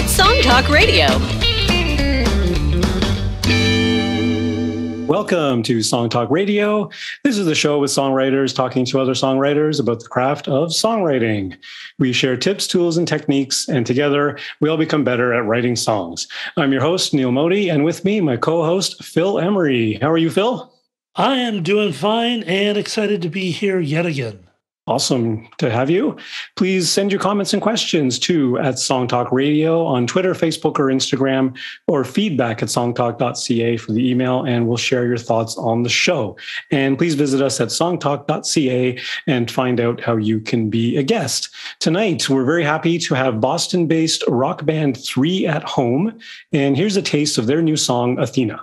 It's Song Talk Radio. Welcome to Song Talk Radio. This is the show with songwriters talking to other songwriters about the craft of songwriting. We share tips, tools, and techniques, and together we all become better at writing songs. I'm your host, Neil Modi, and with me, my co-host, Phil Emery. How are you, Phil? I am doing fine and excited to be here yet again. Awesome to have you. Please send your comments and questions to @SongTalkRadio on Twitter, Facebook, or Instagram, or feedback at songtalk.ca for the email, and we'll share your thoughts on the show. And please visit us at songtalk.ca and find out how you can be a guest. Tonight, we're very happy to have Boston-based rock band 3 at Home, and here's a taste of their new song, Athena.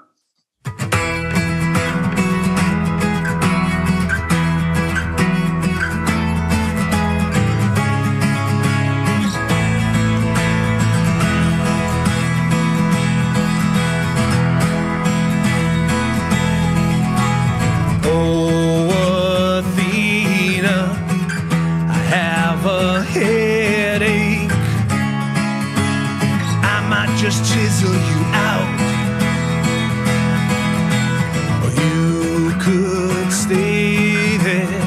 Chisel you out, or you could stay there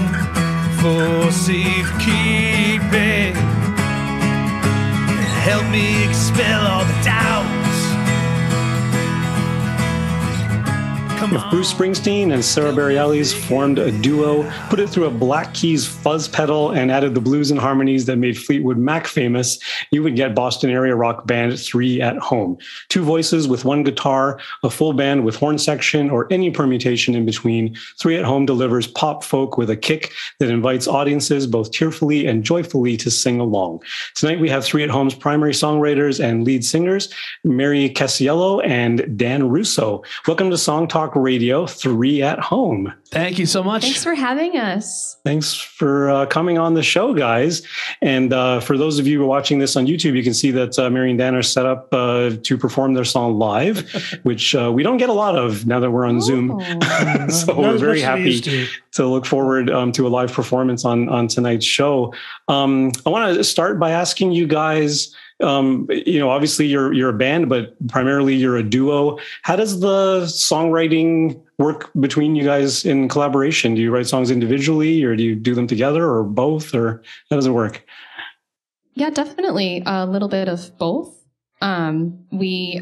for safekeeping and help me expel all the doubts. If Bruce Springsteen and Sarah Bareilles formed a duo, put it through a Black Keys fuzz pedal, and added the blues and harmonies that made Fleetwood Mac famous, you would get Boston area rock band 3 at Home. 2 voices with 1 guitar, a full band with horn section, or any permutation in between. 3 at Home delivers pop folk with a kick that invites audiences both tearfully and joyfully to sing along. Tonight we have 3 at Home's primary songwriters and lead singers, Mary Cassiello and Dann Russo. Welcome to Song Talk Radio 3 at Home. Thank you so much. Thanks for having us. Thanks for coming on the show, guys. And for those of you watching this on YouTube, you can see that Mary and Dan are set up to perform their song live, which we don't get a lot of now that we're on Zoom. So we're very happy to look forward to a live performance on tonight's show. I want to start by asking you guys, obviously you're a band, but primarily you're a duo. How does the songwriting work between you guys in collaboration? Do you write songs individually, or do you do them together, or both, or how does it work? Yeah, definitely a little bit of both. We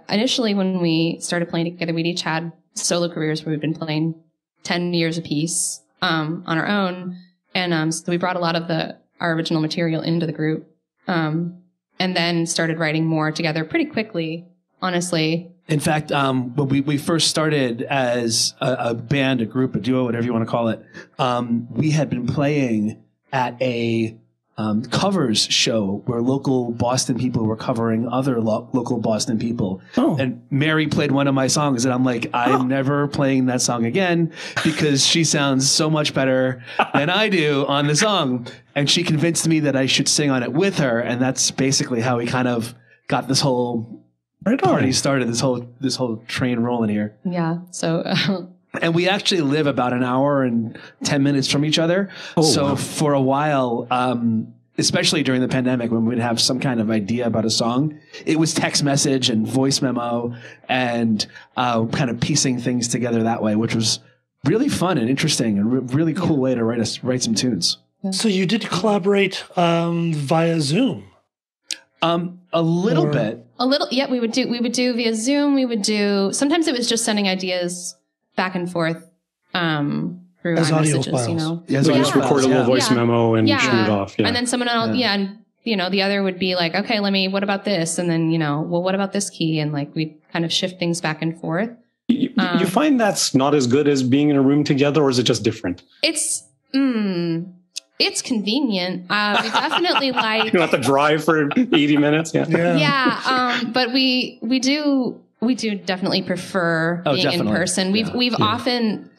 initially, when we started playing together, we'd each had solo careers where we've been playing 10 years apiece on our own. And so we brought a lot of our original material into the group. And then started writing more together pretty quickly, honestly. In fact, when we first started as a band, a group, a duo, whatever you want to call it, we had been playing at a covers show where local Boston people were covering other local Boston people. Oh. And Mary played one of my songs, and I'm like, I'm never playing that song again because she sounds so much better than I do on the song. And she convinced me that I should sing on it with her, and that's basically how we kind of got this whole party started, this whole train rolling here. Yeah. So. And we actually live about an hour and 10 minutes from each other. Oh, so wow. For a while, especially during the pandemic, when we'd have some kind of idea about a song, it was text message and voice memo and kind of piecing things together that way, which was really fun and interesting and really cool way to write some tunes. So you did collaborate via Zoom? A little bit. A little, yeah. We would do via Zoom. Sometimes it was just sending ideas back and forth through as audio messages, files. Yeah, so just record a little voice memo and shoot it off. Yeah. And then someone else, and the other would be like, okay, what about this? And then, well, what about this key? And like we kind of shift things back and forth. You find that's not as good as being in a room together, or is it just different? It's convenient. We definitely like. You don't have to drive for 80 minutes. Yeah. But we do definitely prefer being in person. We've often,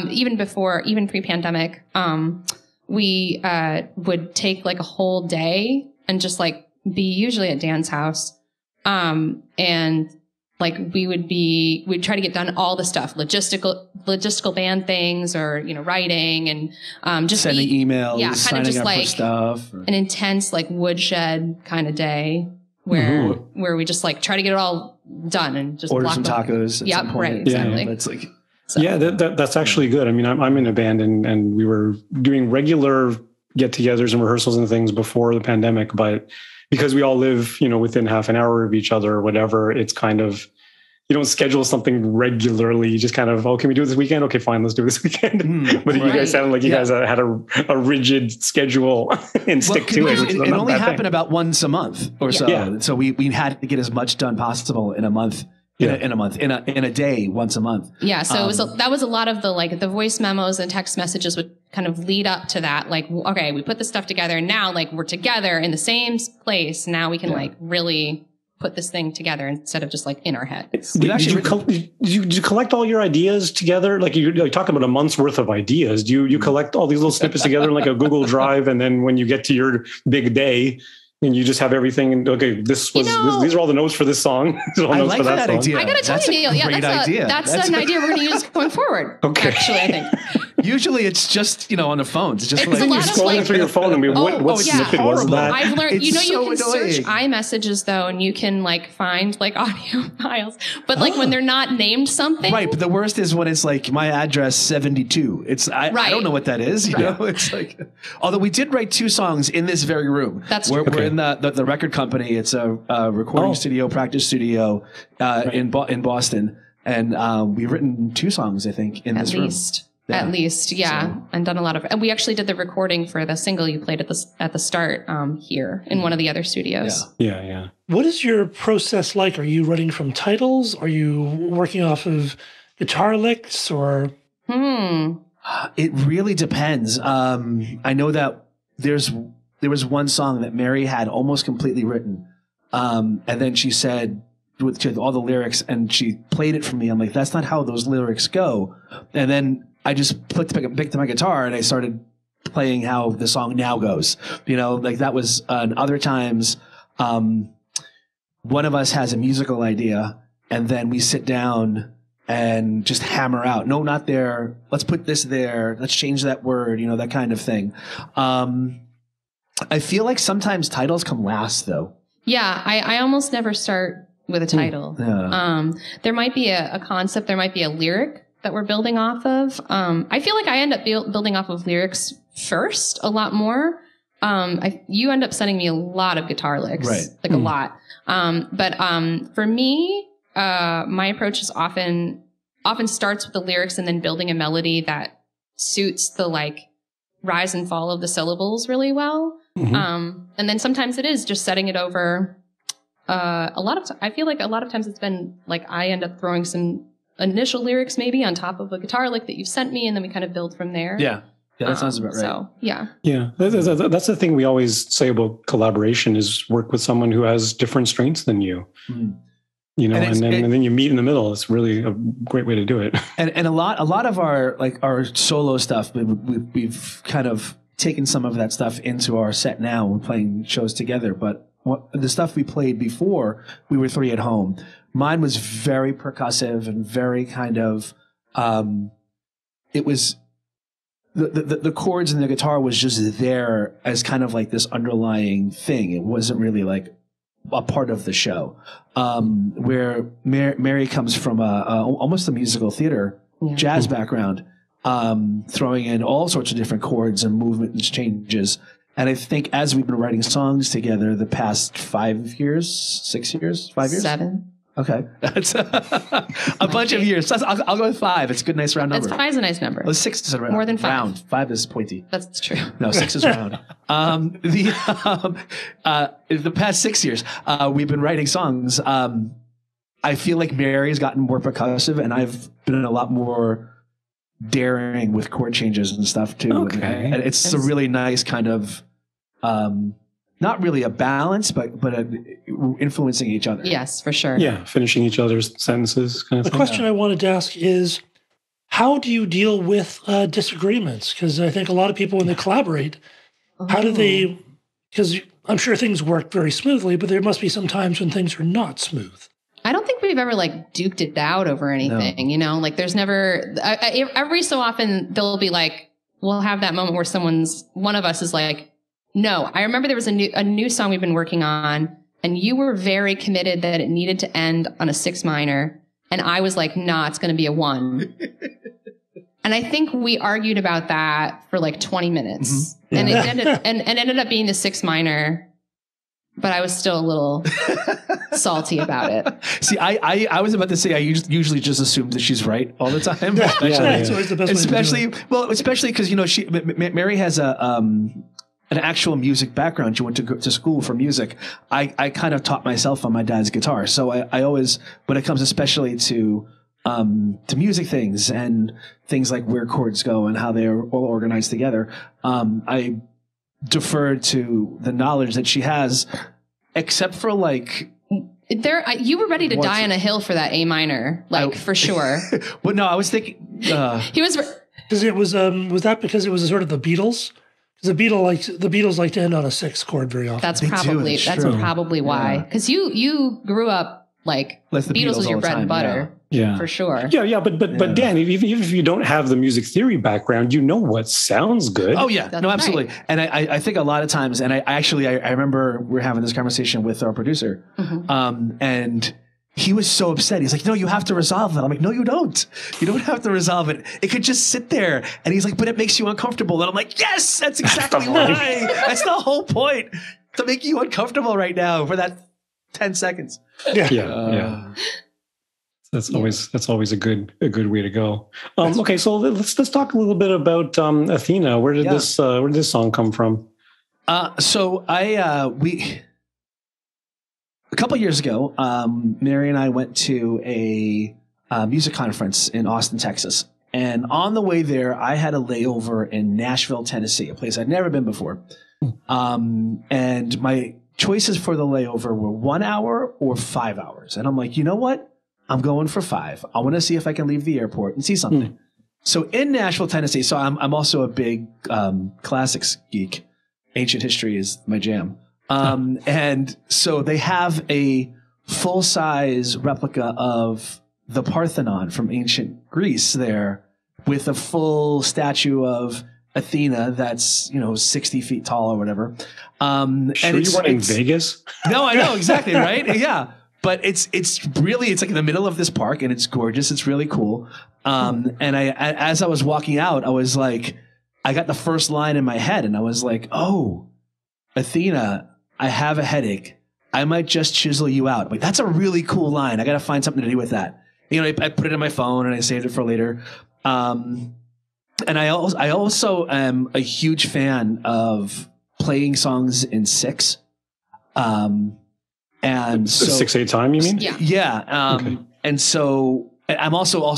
even pre-pandemic, we would take like a whole day and just like be usually at Dan's house. And like we'd try to get done all the stuff, logistical band things, or, writing and, just sending emails, kind signing of just up like for stuff, an intense, like woodshed kind of day. where we just like try to get it all done and just order some tacos at some point. Right, exactly. Yeah, that's like... So. Yeah, that's actually good. I mean, I'm in a band and we were doing regular get-togethers and rehearsals and things before the pandemic, but because we all live, within half an hour of each other or whatever, it's kind of, you don't schedule something regularly. You just kind of, can we do it this weekend? Okay, fine, let's do it this weekend. But you guys sound like you guys had a rigid schedule and stick to it. It only happened about once a month or so. Yeah. So we had to get as much done possible in a month. In a day, once a month. Yeah. So that was a lot of the voice memos and text messages would kind of lead up to that. Like, okay, we put this stuff together and now like we're together in the same place. Now we can like really put this thing together instead of just like in our heads. Did you collect all your ideas together? Like you're talking about a month's worth of ideas. Do you collect all these little snippets together in like a Google Drive? And then when you get to your big day, and you just have everything, and okay, these are all the notes for this song. I like that idea. I gotta tell you, Neil, that's an idea we're going to use going forward. Okay. Actually, I think. Usually it's just, on the phones. It's just like you're scrolling through your phone. I mean, what snippet was that? I've learned, you can search iMessages though, and you can like find like audio files. But like when they're not named something. Right. But the worst is when it's like my address 72. I don't know what that is. You know, it's like, although we did write 2 songs in this very room. That's true. We're in the record company. It's a recording studio, practice studio in Boston. And we've written 2 songs, I think, in this room. At least, yeah. So. And done a lot of, and we actually did the recording for the single you played at the start here in one of the other studios. Yeah. What is your process like? Are you running from titles? Are you working off of guitar licks or? It really depends. I know that there was one song that Mary had almost completely written. And then she said, with all the lyrics, and she played it for me. I'm like, that's not how those lyrics go. And then I just picked up my guitar and I started playing how the song now goes. Like that was other times. One of us has a musical idea and then we sit down and just hammer out. No, not there. Let's put this there. Let's change that word, that kind of thing. I feel like sometimes titles come last though. Yeah. I almost never start with a title. Yeah. There might be a concept. There might be a lyric that we're building off of. I feel like I end up building off of lyrics first a lot more. You end up sending me a lot of guitar licks, right. Like a lot. But for me, my approach is often starts with the lyrics and then building a melody that suits the like rise and fall of the syllables really well. Mm-hmm. And then sometimes it is just setting it over. I feel like a lot of times it's been like I end up throwing some initial lyrics maybe on top of a guitar lick that you've sent me, and then we kind of build from there. Yeah, that sounds about right. So yeah. That's the thing we always say about collaboration is work with someone who has different strengths than you. Mm-hmm. And then you meet in the middle. It's really a great way to do it. And a lot of our solo stuff, we've kind of taken some of that stuff into our set now. We're playing shows together, but the stuff we played before, we were 3 at home. Mine was very percussive and very kind of, it was, the chords and the guitar was just there as kind of like this underlying thing. It wasn't really like a part of the show. Where Mary comes from almost a musical theater, jazz background, throwing in all sorts of different chords and movement changes. And I think as we've been writing songs together the past 5 years, 6 years, 5 years? 7. Okay. That's a bunch of years. I'll go with 5. It's a good, nice round number. 5 is a nice number. Well, 6 is a round. More than 5. Round. 5 is pointy. That's true. No, 6 is round. The past 6 years, we've been writing songs. I feel like Mary's gotten more percussive and I've been a lot more daring with chord changes and stuff too. Okay. And it's a really nice kind of, not really a balance, but influencing each other. Yes, for sure. Yeah, finishing each other's sentences kind of thing. The question I wanted to ask is, how do you deal with disagreements? Because I think a lot of people, when they collaborate, how do they, because I'm sure things work very smoothly, but there must be some times when things are not smooth. I don't think we've ever like duked it out over anything, like there's never, every so often there'll be like, we'll have that moment where one of us is like, no, I remember there was a new song we've been working on and you were very committed that it needed to end on a 6 minor. And I was like, nah, it's going to be a 1. And I think we argued about that for like 20 minutes. Mm-hmm. And it ended up being the 6 minor. But I was still a little salty about it. See, I was about to say I usually just assume that she's right all the time. It's always the best especially because Mary has an actual music background. She went to school for music. I kind of taught myself on my dad's guitar, so I always, when it comes especially to music things and things like where chords go and how they're all organized together, I defer to the knowledge that she has, except for like you were ready to die on a hill for that A minor, for sure. But no, I was thinking he was because it was that because it was sort of the Beatles. Because the Beatles like to end on a 6 chord very often. That's probably why. Because you grew up like the Beatles was your bread and butter. Yeah, for sure. Yeah, but Dan, even if you don't have the music theory background, you know what sounds good. Oh yeah, That's absolutely. Right. And I think a lot of times, and I remember we were having this conversation with our producer, and he was so upset. He's like, "No, you have to resolve it." I'm like, "No, you don't. You don't have to resolve it. It could just sit there." And he's like, "But it makes you uncomfortable." And I'm like, "Yes, that's exactly why. That's the whole point, to make you uncomfortable right now for that 10 seconds." Yeah. That's always a good way to go. Okay, so let's talk a little bit about Athena. Where did this song come from? So a couple of years ago, Mary and I went to a music conference in Austin, Texas, and on the way there, I had a layover in Nashville, Tennessee, a place I'd never been before, and my choices for the layover were 1 hour or 5 hours, and I'm like, you know what? I'm going for 5. I want to see if I can leave the airport and see something. So in Nashville, Tennessee, so I'm also a big classics geek. Ancient history is my jam. And so they have a full-size replica of the Parthenon from ancient Greece there, with a full statue of Athena that's 60 feet tall or whatever. And you weren't in Vegas? No, I know exactly, right? Yeah. But it's like in the middle of this park, and it's gorgeous. It's really cool. And as I was walking out, I was like, I got the first line in my head, and I was like, "Oh, Athena, I have a headache. I might just chisel you out." Like, that's a really cool line. I got to find something to do with that. I put it in my phone and I saved it for later. And I also am a huge fan of playing songs in 6. And so 6/8 time, you mean? Yeah. Okay. And so I'm also a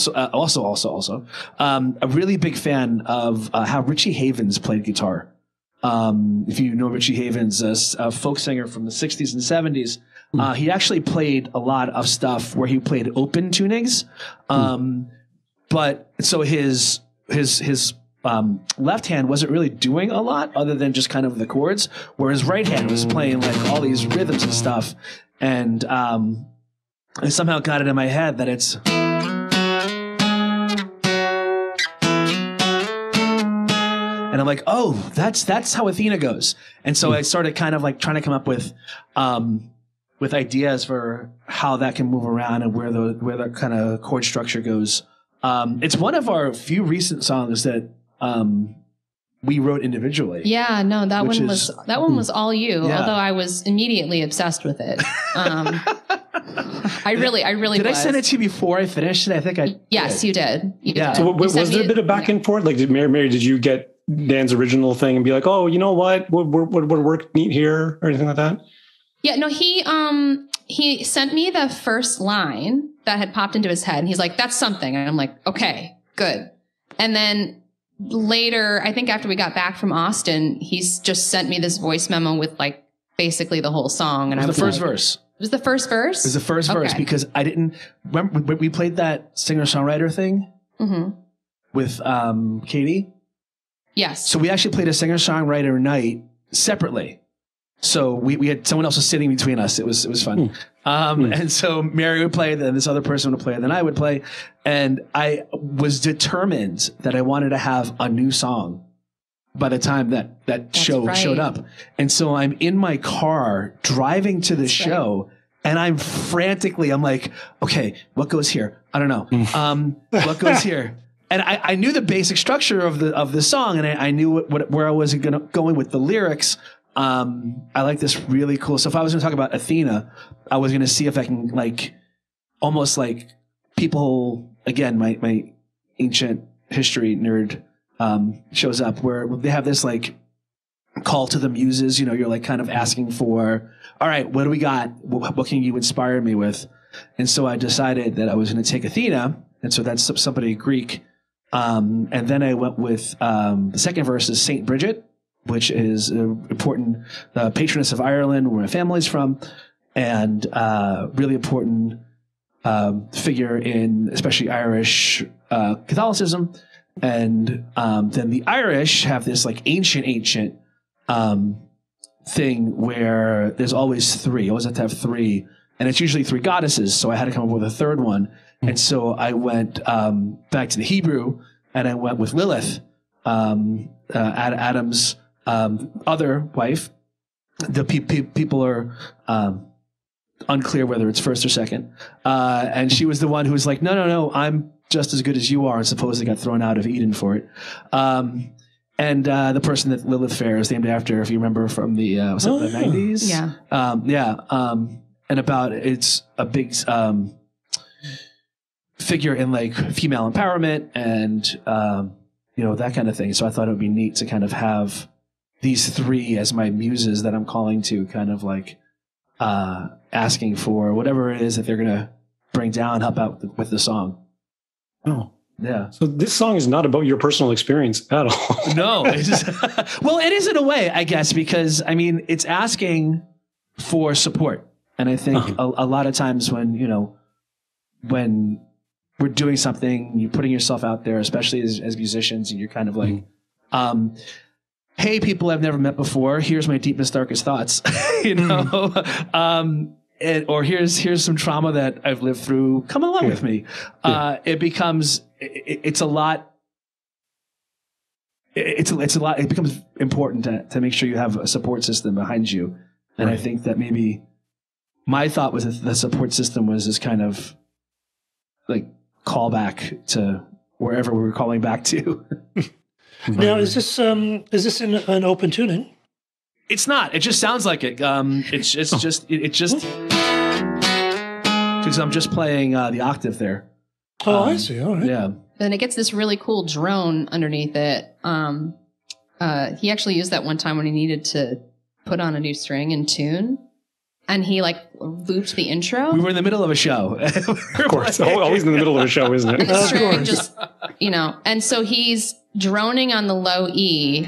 really big fan of how Richie Havens played guitar. If you know Richie Havens, a folk singer from the 60s and 70s, he actually played a lot of stuff where he played open tunings. But so his left hand wasn't really doing a lot other than just kind of the chords, where his right hand was playing like all these rhythms and stuff. And I somehow got it in my head that it's... And I'm like, oh, that's how Athena goes. And so I started kind of like trying to come up with ideas for how that can move around and where the kind of chord structure goes. It's one of our few recent songs that we wrote individually. Yeah, no, that one was all you. Yeah. Although I was immediately obsessed with it. I really did was. I send it to you before I finished it? I think I. Yes, you did. You did. So was there a bit of back and forth? Like, did Mary, did you get Dan's original thing and be like, oh, you know what would work neat here, or anything like that? Yeah, no, he sent me the first line that had popped into his head, and he's like, that's something. And I'm like, okay, good. And then later, I think after we got back from Austin, he's just sent me this voice memo with like basically the whole song. And it was the first verse. It was the first verse? It was the first verse because I didn't remember we played that singer-songwriter thing with Katie. Yes. So we actually played a singer-songwriter night separately. So we had someone else was sitting between us. It was fun. And so Mary would play, then this other person would play, and then I would play. And I was determined that I wanted to have a new song by the time that show showed up. And so I'm in my car driving to the show, and I'm like, okay, what goes here? I don't know. What goes here? And I knew the basic structure of the song, and I knew where I was going with the lyrics. I like this really cool. So if I was going to talk about Athena, I was going to see if I can like almost like people, again, my ancient history nerd shows up, where they have this like call to the muses. You're like kind of asking for, all right, what do we got? What can you inspire me with? And so I decided that I was going to take Athena. And so that's somebody Greek. And then I went with the second verse is Saint Bridget, which is an important patroness of Ireland, where my family's from, and really important figure in especially Irish Catholicism. And then the Irish have this like ancient thing where there's always three. You always have to have three, and it's usually three goddesses. So I had to come up with a third one. And so I went back to the Hebrew, and I went with Lilith, Adam's other wife. The people are unclear whether it's first or second. And she was the one who was like, no, I'm just as good as you are, and supposedly got thrown out of Eden for it. And the person that Lilith Fair is named after, if you remember from the, the 90s? Yeah. And about, it's a big figure in like female empowerment and, that kind of thing. So I thought it would be neat to kind of have these three as my muses that I'm calling to, kind of like asking for whatever it is that they're going to bring down, help out with the song. Oh. Yeah. So this song is not about your personal experience at all. No. Well, it is in a way, I guess, because, I mean, it's asking for support. And I think a lot of times when we're doing something, you're putting yourself out there, especially as musicians, and you're kind of like, hey, people I've never met before, here's my deepest, darkest thoughts, or here's some trauma that I've lived through. Come along with me. It becomes, it's a lot. It's a lot. It becomes important to make sure you have a support system behind you. And I think that maybe my thought was that the support system was this kind of like callback to wherever we were calling back to. Now, is this in an open tuning? It's not. It just sounds like it. It's just because I'm just playing the octave there. Oh, I see. All right. Yeah. Then it gets this really cool drone underneath it. He actually used that one time when he needed to put on a new string and tune. And he like looped the intro. We were in the middle of a show. Of course. Always in the middle of a show, isn't it? And the string just, and so he's droning on the low E.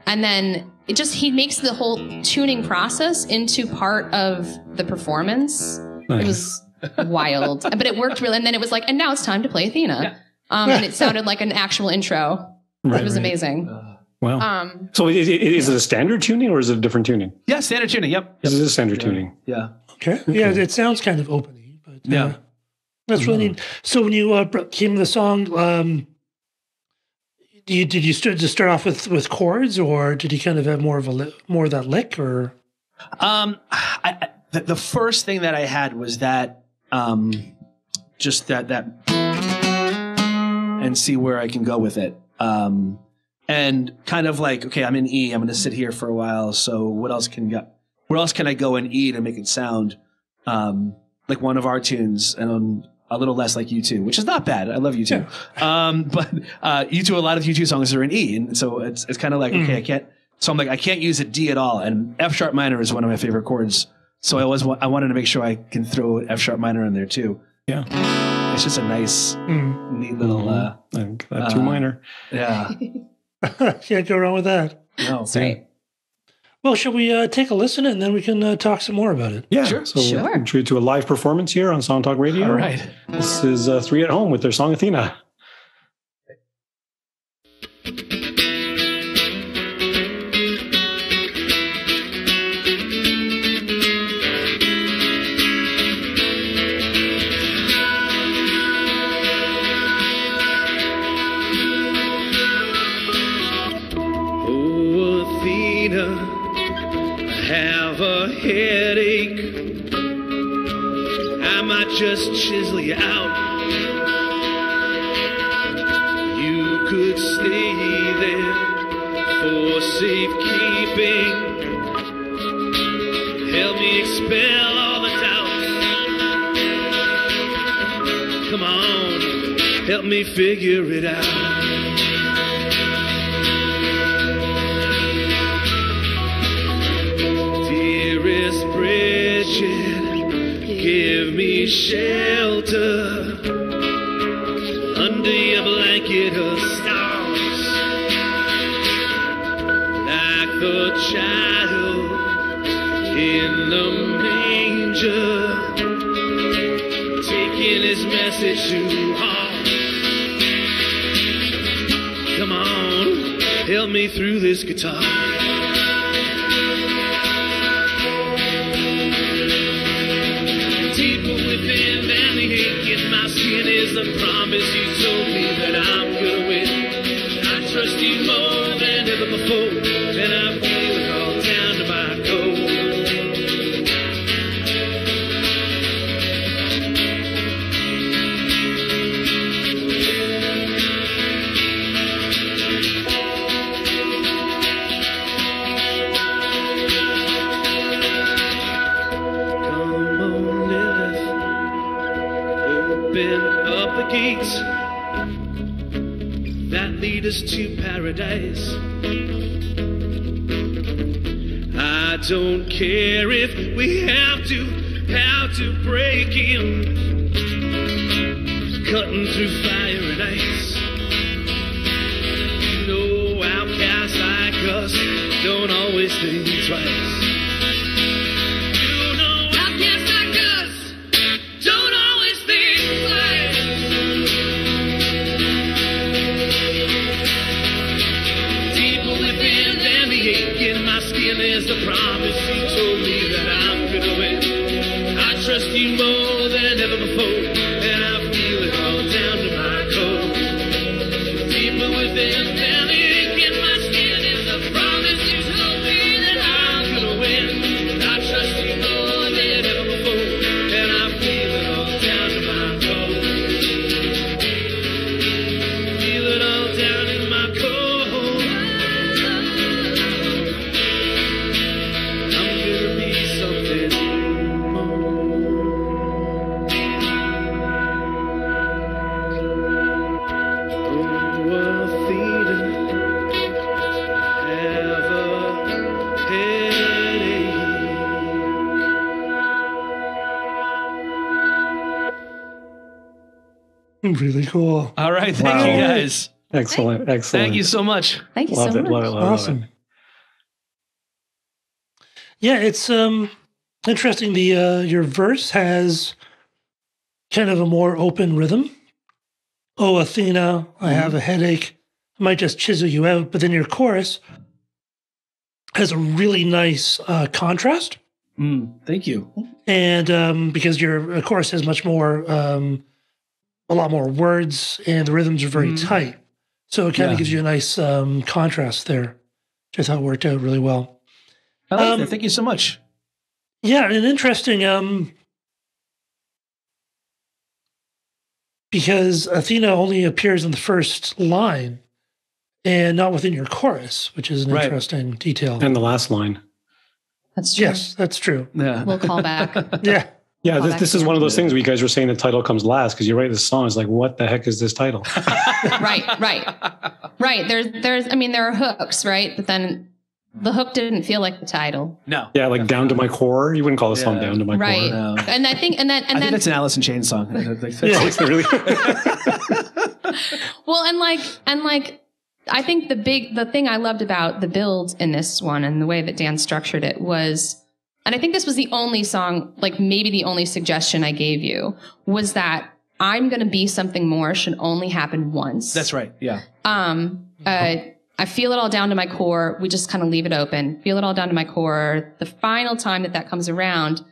And then he makes the whole tuning process into part of the performance. Nice. It was wild, but it worked really. And then it was like, and now it's time to play Athena. Yeah. And it sounded like an actual intro. It was amazing. Wow. So is it a standard tuning or is it a different tuning? Yeah, standard tuning. Yep. This is a standard tuning. Yeah. Okay. Yeah, it sounds kind of open-y, but that's really neat. So when you came to the song, did you start off with chords, or did you kind of have more of that lick, or? The first thing that I had was that just that and see where I can go with it. And kind of like, okay, I'm in E. I'm going to sit here for a while. So where else can I go in E to make it sound like one of our tunes, and a little less like U2, which is not bad. I love U2. But U2, a lot of U2 songs are in E, and so it's kind of like, okay, I can't. So I'm like, I can't use a D at all. And F sharp minor is one of my favorite chords. So I wanted to make sure I can throw F sharp minor in there too. Yeah. It's just a nice, neat little. F2 minor. Yeah. Can't go wrong with that. No. That's right. Well, shall we take a listen and then we can talk some more about it? Yeah, sure. So we're introduced to a live performance here on Song Talk Radio. All right. This is Three at Home with their song Athena. headache, I might just chisel you out. You could stay there for safekeeping. Help me expel all the doubt. Come on, help me figure it out. Dearest Bridget, give me shelter under your blanket of stars, like the child in the manger, taking his message to heart. Come on, help me through this guitar. Deeper within than the ache in my skin is the promise you told me that I'm gonna win. I trust you more than ever before, and I feel it all down to my core. Gates that lead us to paradise. I don't care if we have to break in, cutting through fire and ice. No outcasts like us don't always think twice. Is the promise you told me that I'm gonna win. I trust you more than ever before, and I feel it all down to my core. Deeper within than the ink in my skin is the promise you told me that I'm gonna win. I trust you more than ever before, and I feel it all down to my core. Feel it all down in my core. Really cool. All right. Thank you, guys. Excellent. Thank you so much. Thank you so much. Love it. Awesome. Yeah, it's interesting. The your verse has kind of a more open rhythm. Oh, Athena, I have a headache. I might just chisel you out. But then your chorus has a really nice contrast. Thank you. And because your chorus has much more, a lot more words, and the rhythms are very tight. So it kind of gives you a nice contrast there, which I thought worked out really well. I like that. Thank you so much. Yeah, and interesting, because Athena only appears in the first line and not within your chorus, which is an interesting detail. And the last line. That's true. Yes, that's true. Yeah. We'll call back. Yeah. Yeah, this is one of those things where you guys were saying the title comes last because you write this song. It's like, what the heck is this title? Right. There's. I mean, there are hooks, right? But then the hook didn't feel like the title. No. Yeah, like Down to My Core. You wouldn't call the song Down to My Core. Right. No. And I think, I think that's an Alice in Chains song. Really? Well, and like, I think the thing I loved about the build in this one and the way that Dan structured it was. And I think this was the only song, like maybe the only suggestion I gave you, was that I'm going to be something more should only happen once. That's right. Yeah. I feel it all down to my core. We just kind of leave it open. Feel it all down to my core. The final time that comes around,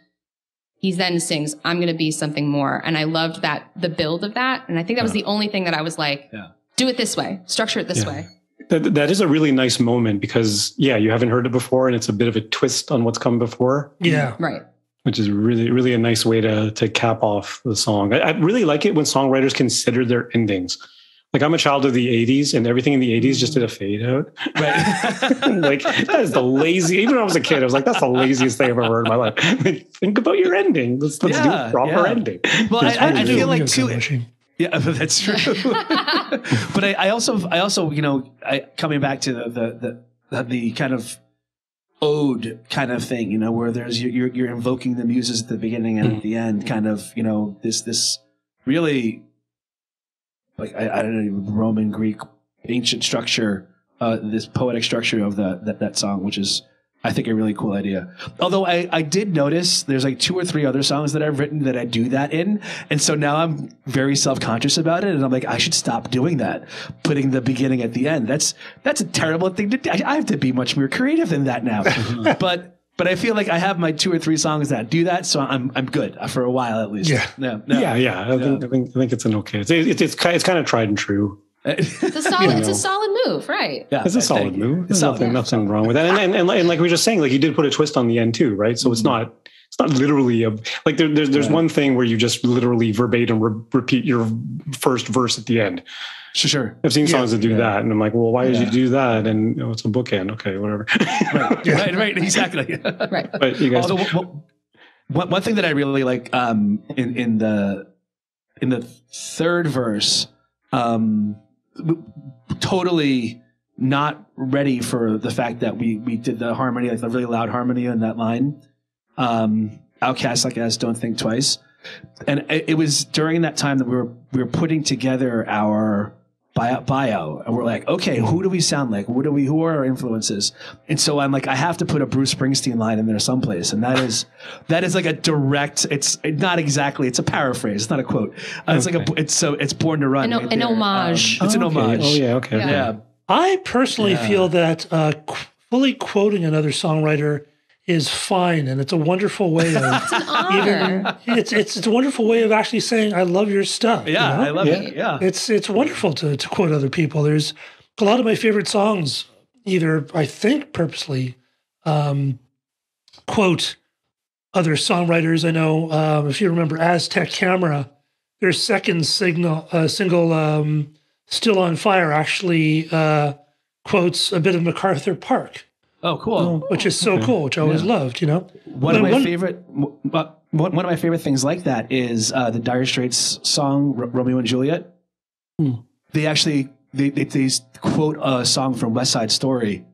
he then sings, I'm going to be something more. And I loved that, the build of that. And I think that was the only thing that I was like, do it this way, structure it this way. That is a really nice moment because, you haven't heard it before and it's a bit of a twist on what's come before. Yeah. Right. Which is really, really a nice way to cap off the song. I really like it when songwriters consider their endings. Like, I'm a child of the 80s and everything in the 80s just did a fade out. Right. Like, that is the lazy, even when I was a kid, I was like, that's the laziest thing I've ever heard in my life. Like, think about your ending. Let's do a proper ending. Well, I feel like too. Yeah, that's true. But I also, coming back to the kind of ode kind of thing, where there's you're invoking the muses at the beginning and at the end, kind of, this really, like, I don't know, Roman, Greek, ancient structure, this poetic structure of that song, which is, I think, a really cool idea. Although I did notice there's like 2 or 3 other songs that I've written that I do that in. And so now I'm very self-conscious about it. And I'm like, I should stop doing that. Putting the beginning at the end. That's a terrible thing to do. I have to be much more creative than that now. But I feel like I have my 2 or 3 songs that do that. So I'm good for a while at least. Yeah. I think it's an okay. It's kind of tried and true. It's a solid move, right? Yeah, it's a solid move. There's nothing wrong with that. And like we were just saying, like, you did put a twist on the end too, right? So it's not literally like there's one thing where you just literally verbatim repeat your first verse at the end. Sure. I've seen songs that do that, and I'm like, well, why did you do that? And it's a bookend. Okay, whatever. Right, exactly. Right. But you guys. Although, one thing that I really like in the 3rd verse. Totally not ready for the fact that we did the harmony, like the really loud harmony on that line. Outcasts like us don't think twice. And it was during that time that we were putting together our bio, and we're like, okay, who do we sound like? Who are our influences? And so I'm like, I have to put a Bruce Springsteen line in there someplace, and that is like a direct. It's not exactly. It's a paraphrase. It's not a quote. It's like it's Born to Run. An homage. It's an homage. Oh yeah. Okay. Yeah. I personally feel that fully quoting another songwriter is fine, and it's a wonderful way of it's an honor. It's a wonderful way of actually saying I love your stuff. Yeah, I love it. Yeah, it's wonderful to quote other people. There's a lot of my favorite songs, either I think purposely quote other songwriters. I know if you remember Aztec Camera, their second single "Still on Fire" actually quotes a bit of MacArthur Park. Oh, cool! Which is so cool, which I always loved. One of my favorite things like that is the Dire Straits song "Romeo and Juliet." They actually they quote a song from West Side Story.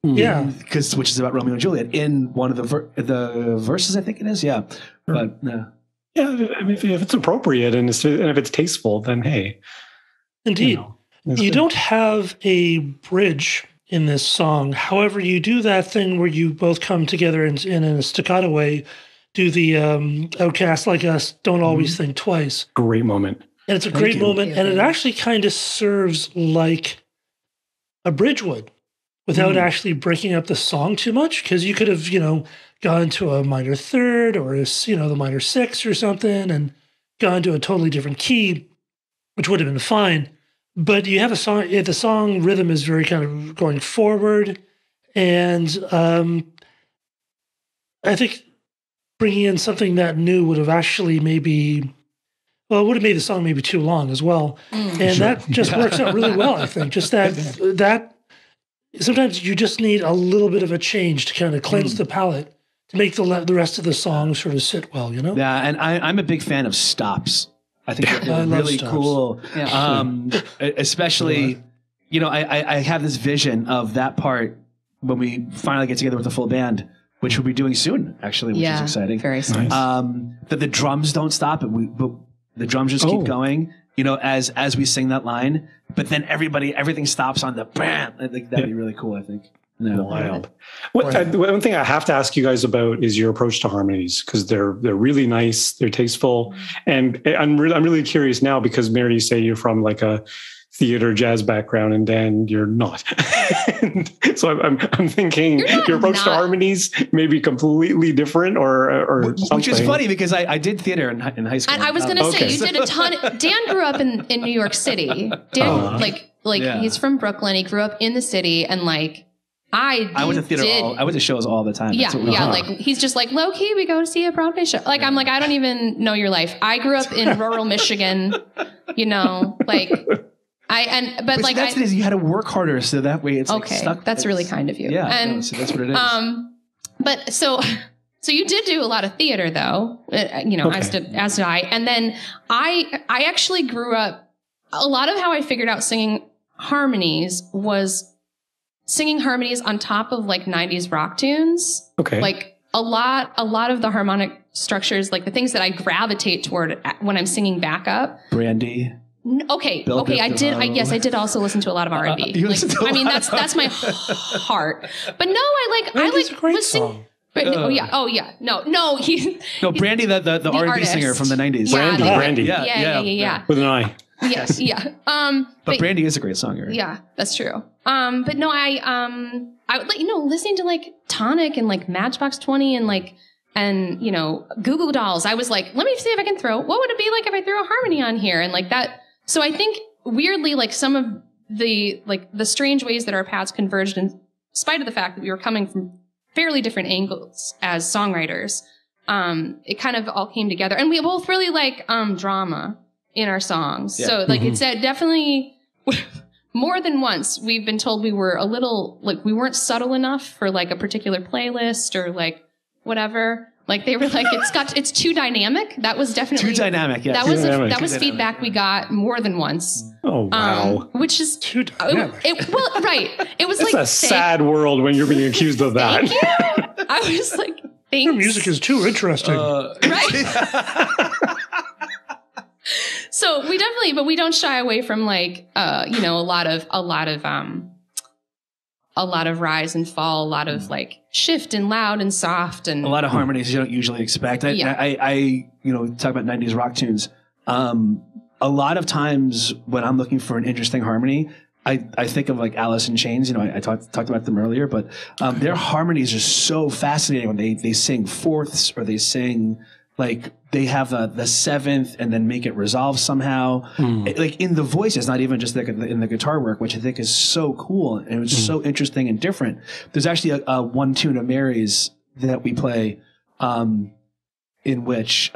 Yeah, which is about Romeo and Juliet in one of the verses, I think it is. Yeah, but yeah, I mean, if it's appropriate and if it's tasteful, then hey, indeed, you don't have a bridge in this song. However, you do that thing where you both come together in a staccato way, do the Outcasts Like Us Don't Always Think Twice. Great moment. And it's a great moment, and it actually kind of serves like a bridge would without actually breaking up the song too much, because you could have, gone to a minor third or, the minor sixth or something and gone to a totally different key, which would have been fine. But you have a song, the song rhythm is very kind of going forward. And I think bringing in something that new would have actually it would have made the song maybe too long as well. And that just works out really well, I think. Just that sometimes you just need a little bit of a change to kind of cleanse the palate to make the rest of the song sort of sit well, Yeah, and I'm a big fan of stops. I think they're really cool. Yeah. Especially, I have this vision of that part when we finally get together with the full band, which we'll be doing soon, actually, which is exciting. Very soon. That the drums don't stop, but the drums just keep going, as we sing that line. But then everything stops on the bam. I think that'd be really cool, I think. No. Wild. One thing I have to ask you guys about is your approach to harmonies, because they're really nice, they're tasteful, and I'm really curious now because Mary, you say you're from like a theater jazz background, and Dan, you're not. So I'm thinking your approach to harmonies may be completely different, or something. Which is funny because I did theater in high school. And I was going to say you did a ton. Dan grew up in New York City. Dan like he's from Brooklyn. He grew up in the city, and like I went to theater. I went to shows all the time. Yeah, like he's just like low key. We go to see a Broadway show. Like I'm like I don't even know your life. I grew up in rural Michigan. You know, like. But like that's it is. You had to work harder, so that way it's okay. Like stuck. That's really kind of you. Yeah, and so that's what it is. But so you did do a lot of theater, though. You know, as did I. And then I actually grew up. A lot of how I figured out singing harmonies was singing harmonies on top of like 90s rock tunes. Okay. Like a lot of the harmonic structures, like the things that I gravitate toward when I'm singing backup. Brandy. Okay. I did also listen to a lot of R&B. That's my heart. But no, Brandy's a great song. No, Brandy, the R&B singer from the 90s. Brandy. Yeah. With an I. Yes. Yeah. But Brandy is a great song. Right? Yeah, that's true. But no, I like, listening to like Tonic and like Matchbox 20 and Goo Goo Dolls. I was like, let me see if I can what would it be like if I threw a harmony on here? And like that. So I think weirdly, like some of the strange ways that our paths converged in spite of the fact that we were coming from fairly different angles as songwriters, it kind of all came together. And we both really like drama in our songs. Yeah. So like it's definitely more than once we've been told we were a little like we weren't subtle enough for like a particular playlist or like whatever. Like they were like, it's too dynamic. That was definitely too dynamic. Yeah, that was feedback we got more than once. Oh wow! Which is too dynamic. Right. It was it's like a sad world when you're being accused of that. Thank you. I was like, thanks. Your music is too interesting. Right. So we definitely, but we don't shy away from like a lot of rise and fall, a lot of like shift and loud and soft and a lot of harmonies you don't usually expect. I talk about 90s rock tunes. A lot of times when I'm looking for an interesting harmony, I think of like Alice in Chains. I talked about them earlier, but their harmonies are so fascinating when they sing fourths or they sing like they have the seventh and then make it resolve somehow. Like in the voices, not even just in the guitar work, which I think is so cool and it was so interesting and different. There's actually a one tune of Mary's that we play in which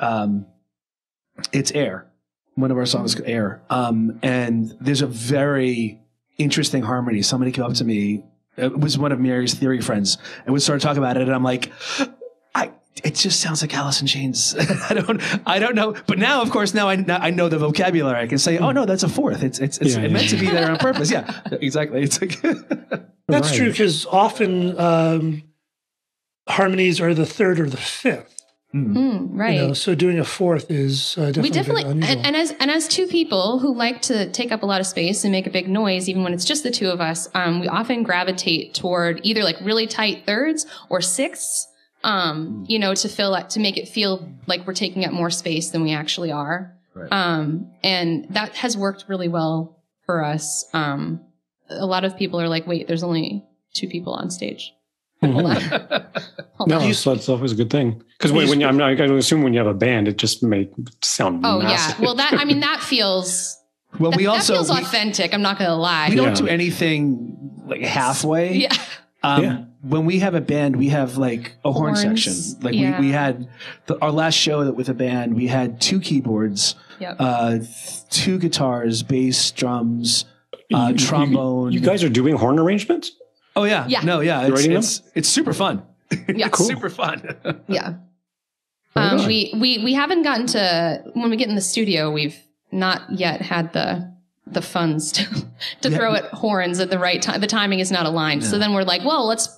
it's Air. One of our songs is Air. And there's a very interesting harmony. Somebody came up to me. It was one of Mary's theory friends. And we started talking about it. And I'm like, it just sounds like Alice in Chains. I don't know. But now, of course, I know the vocabulary. I can say, oh no, that's a fourth. It's meant to be there on purpose. Yeah, exactly. It's like that's true because often harmonies are the third or the fifth. Right. So doing a fourth is definitely unusual. And as two people who like to take up a lot of space and make a big noise, even when it's just the two of us, we often gravitate toward either like really tight thirds or sixths. To make it feel like we're taking up more space than we actually are. Right. And that has worked really well for us. A lot of people are like, wait, there's only two people on stage. Hold on. That's always a good thing. Because I assume when you have a band, it just may sound massive. Yeah. Well, that feels... Well, that feels authentic. I'm not going to lie. We don't do anything like halfway. Yeah. When we have a band, we have like a horn section. Like we had our last show with a band, we had 2 keyboards, 2 guitars, bass, drums, trombone. You guys are doing horn arrangements? Oh yeah. Yeah. No, yeah. It's super fun. Yeah. Cool. Super fun. Yeah. We haven't gotten to, when we get in the studio, we've not yet had the funds to throw at horns at the right time. The timing is not aligned. Yeah. So then we're like, well, let's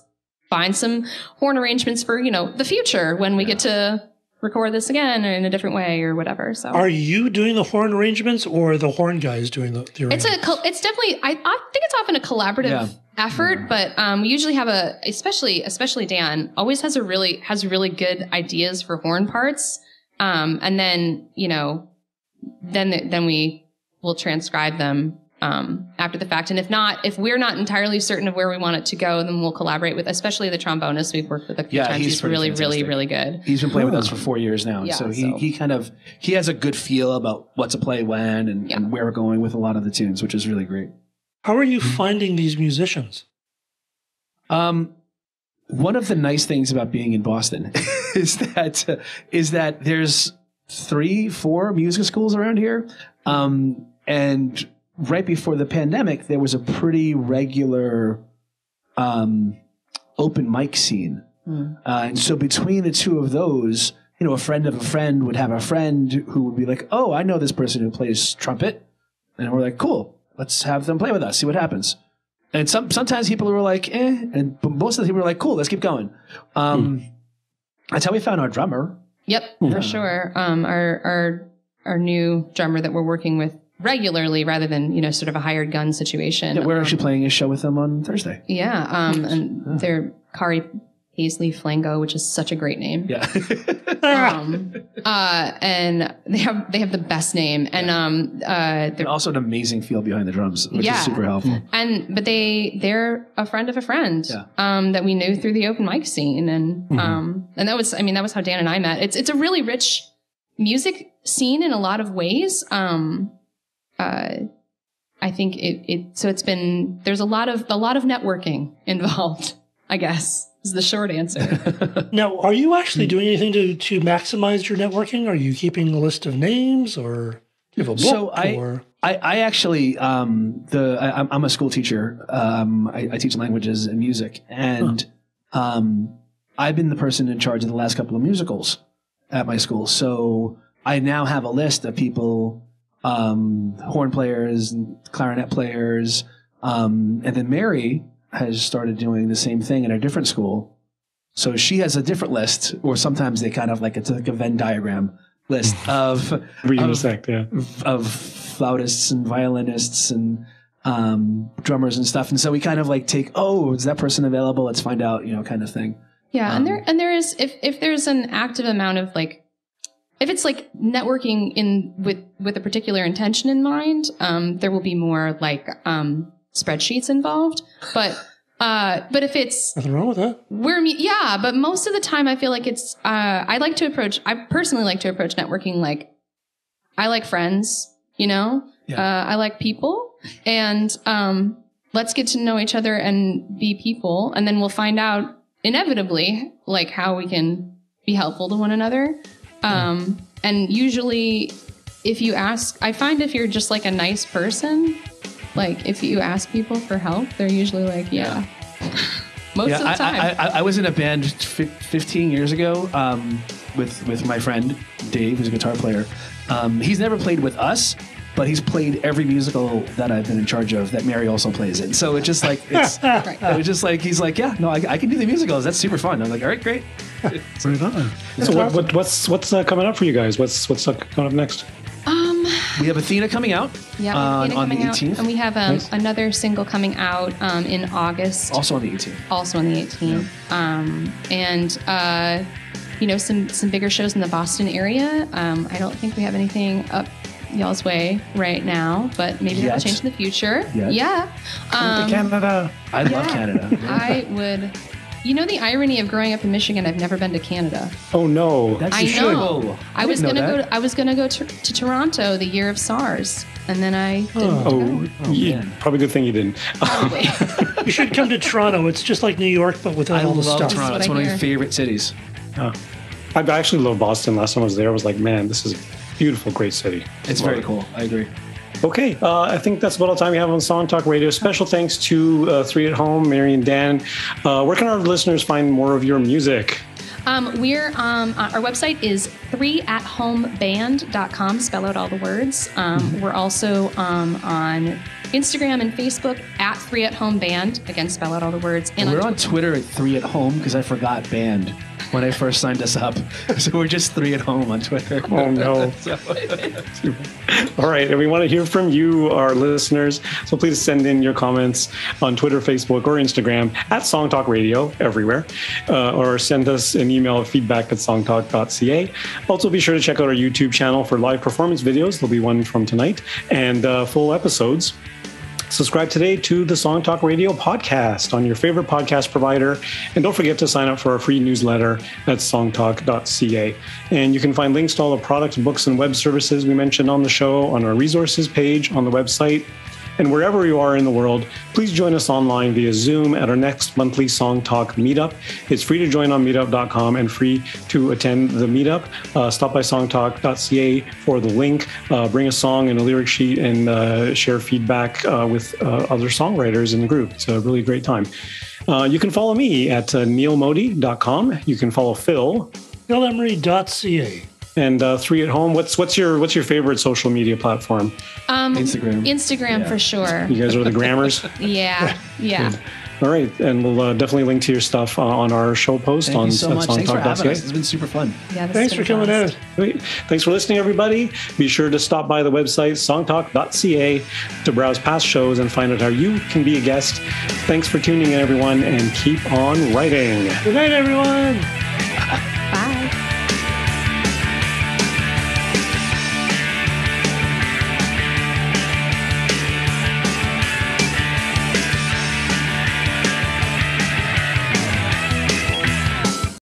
find some horn arrangements for, the future when we get to record this again or in a different way or whatever. So are you doing the horn arrangements or the horn guys doing the arrangements? It's definitely, I think it's often a collaborative effort, but we usually have especially Dan always has really good ideas for horn parts. And then, then we will transcribe them after the fact. And if we're not entirely certain of where we want it to go, then we'll collaborate with, especially the trombonist we've worked with a few times. He's really, really, really good. He's been playing with us for 4 years now. Yeah, so he has a good feel about what to play when and where we're going with a lot of the tunes, which is really great. How are you finding these musicians? One of the nice things about being in Boston is that there's 3-4 music schools around here. And right before the pandemic, there was a pretty regular open mic scene. And so between the two of those, a friend of a friend would have a friend who would be like, oh, I know this person who plays trumpet. And we're like, cool, let's have them play with us, see what happens. And sometimes people were like, and most of the people were like, cool, let's keep going. That's how we found our drummer. Yep, for sure. Our new drummer that we're working with regularly rather than, sort of a hired gun situation. Yeah, we're actually playing a show with them on Thursday. Yeah, and they're Kari Paisley Flango, which is such a great name. Yeah. And they have the best name, and they're also an amazing feel behind the drums, which is super helpful. But they're a friend of a friend that we knew through the open mic scene, and that was how Dan and I met. It's a really rich music scene in a lot of ways. I think there's a lot of networking involved, I guess. Is the short answer. Now, are you actually doing anything to maximize your networking? Are you keeping a list of names, or do you have a book? So I actually I'm a school teacher. I teach languages and music, and I've been the person in charge of the last couple of musicals at my school. So I now have a list of people, horn players, and clarinet players, and then Mary has started doing the same thing in a different school. So she has a different list, or sometimes they kind of it's like a Venn diagram list of flautists and violinists and drummers and stuff. And so we kind of take, is that person available? Let's find out, kind of thing. Yeah. And there is, if there's an active amount of if it's networking with a particular intention in mind, there will be more spreadsheets involved, but if it's nothing wrong with that, but most of the time I feel like it's I personally like to approach networking I like friends, I like people, and let's get to know each other and be people, and then we'll find out inevitably how we can be helpful to one another. And usually I find if you're just a nice person, if you ask people for help, they're usually most of the time. I was in a band 15 years ago with my friend Dave, who's a guitar player. He's never played with us, but he's played every musical that I've been in charge of that Mary also plays in. So it's just it was just he's I can do the musicals. That's super fun. I'm all right, great. Right on. So what's coming up for you guys? What's coming up next? We have Athena coming out on the 18th. And we have another single coming out in August. Also on the 18th. And some bigger shows in the Boston area. I don't think we have anything up y'all's way right now, but maybe that'll change in the future. Yeah. Canada. I love Canada. I would... the irony of growing up in Michigan, I've never been to Canada. Oh no! I know. I was gonna go to Toronto the year of SARS, and then I didn't go. Probably good thing you didn't. Probably. You should come to Toronto. It's just like New York, but without all the stuff. I love Toronto. It's one of my favorite cities. I actually love Boston. Last time I was there, I was like, man, this is a beautiful, great city. It's very cool. I agree. Okay, I think that's about all the time we have on Song Talk Radio. Special thanks to 3 at Home, Mary and Dan. Where can our listeners find more of your music? We're our website is 3athomeband.com. Spell out all the words. We're also on Instagram and Facebook at 3athomeband. Again, spell out all the words. And we're on Twitter at 3 at Home because I forgot band when I first signed us up. So we're just 3 at Home on Twitter. Oh, no. All right. And we want to hear from you, our listeners. So please send in your comments on Twitter, Facebook, or Instagram at Song Talk Radio everywhere. Or send us an email at feedback@songtalk.ca. Also, be sure to check out our YouTube channel for live performance videos. There'll be one from tonight and full episodes. Subscribe today to the Song Talk Radio podcast on your favorite podcast provider. And don't forget to sign up for our free newsletter at songtalk.ca. And you can find links to all the products, books, and web services we mentioned on the show on our resources page on the website. And wherever you are in the world, please join us online via Zoom at our next monthly Song Talk meetup. It's free to join on meetup.com and free to attend the meetup. Stop by songtalk.ca for the link. Bring a song and a lyric sheet and share feedback with other songwriters in the group. It's a really great time. You can follow me at neilmodi.com. You can follow Phil. PhilEmery.ca. And three at home. What's your favorite social media platform? Instagram for sure. You guys are the grammars. Yeah. Good. All right, and we'll definitely link to your stuff on our show post. Thank you so much. Thanks for having us. It's been super fun. Yeah, thanks for coming out. Great. Thanks for listening, everybody. Be sure to stop by the website songtalk.ca to browse past shows and find out how you can be a guest. Thanks for tuning in, everyone, and keep on writing. Good night, everyone.